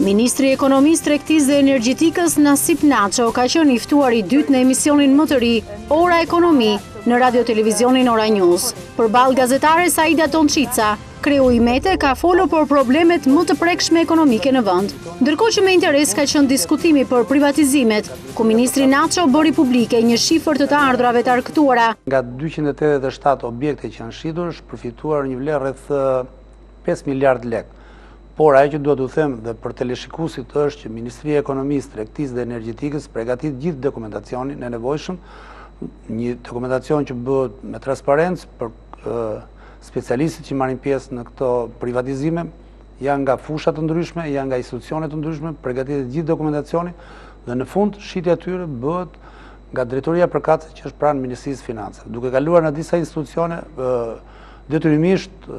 Ministri i Ekonomisë, Tregtisë dhe Energjetikës Nasip Naço ka qenë i ftuar i dytë në emisionin më të ri, Ora Ekonomi, në Radio Televizionin Ora News. Përballë gazetare Saida Tonçica, kreu i Mete ka folur për problemet më të prekshme ekonomike në vend. Ndërkohë që me interes ka qenë diskutimi për privatizimet, ku ministri Naço bëri publike një shifër të ardhrave të arktuara. Nga 287 objekte që janë shitur, është përfituar një vlerë rreth 5 miliard lekë. Por ajo që duhet t'u them dhe për teleshikuesit është që Ministria e Ekonomisë, Tregtisë dhe Energjetikës përgatit gjithë dokumentacionin e nevojshëm, një dokumentacion që bëhet me transparencë për specialistët që marrin pjesë në këto privatizime, janë nga fusha të ndryshme, janë nga institucione të ndryshme, përgatitet gjithë dokumentacioni dhe në fund shitja e tyre bëhet nga drejtoria përkatëse që është pranë Ministrisë Financave. Duke kaluar në disa institucione, detyrimisht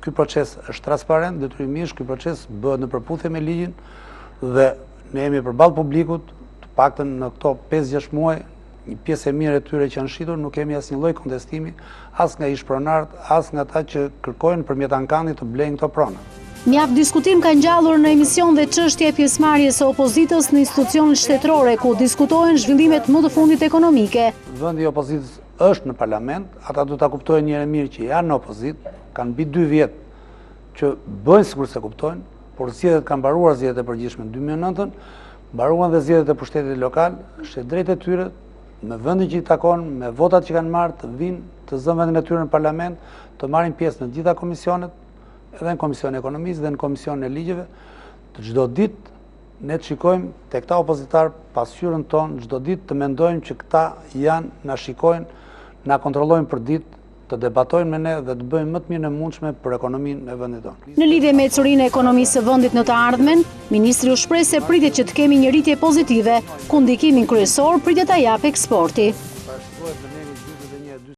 ky proces është transparent, detyrimisht ky proces bëhet në përputhje me ligjin dhe ne jemi përballë publikut, të paktën në këto 5-6 muaj, një pjesë e mirë e tyre që janë shitur, nuk kemi asnjë lloj kontestimi, as nga ish-pronarët, as nga ata që kërkojnë përmjet ankandit të blejnë këto prona. Mjaft diskutim ka ngjallur në emision dhe çështja e pjesëmarrjes së opozitës në institucionet shtetërore, ku diskutohen zhvillimet më të fundit ekonomike. Vendi i opozitës është në parlament, ata do ta kuptojnë njëherë mirë që janë në opozitë, kanë mbi 2 vjet që bëjnë sikur se kuptojnë, por zgjedhjet kanë mbaruar zgjedhjet e përgjithshme në 2009, mbaruan dhe zgjedhjet e pushtetit lokal, është e drejtë e tyre me vendin që i takon, me votat që kanë marrë, të vinë, të zënë vendin e tyre në parlament, të marrin pjesë në gjitha komisionet, edhe në Komisionin e Ekonomisë dhe në Komisionin e Ligjeve. Të çdo ditë ne të shikojmë tek këta opozitar pasqyrën tonë, çdo ditë të mendojmë që këta janë, na shikojnë, na kontrollojnë për ditë, të debatojnë me ne dhe të bëjmë më të mirën e mundshme për ekonominë e vendit tonë. Në lidhje me ecurinë e ekonomisë së vendit në të ardhmen, ministri u shpreh se pritet që të kemi një rritje pozitive, ku ndikimin kryesor pritet ta japë eksporti.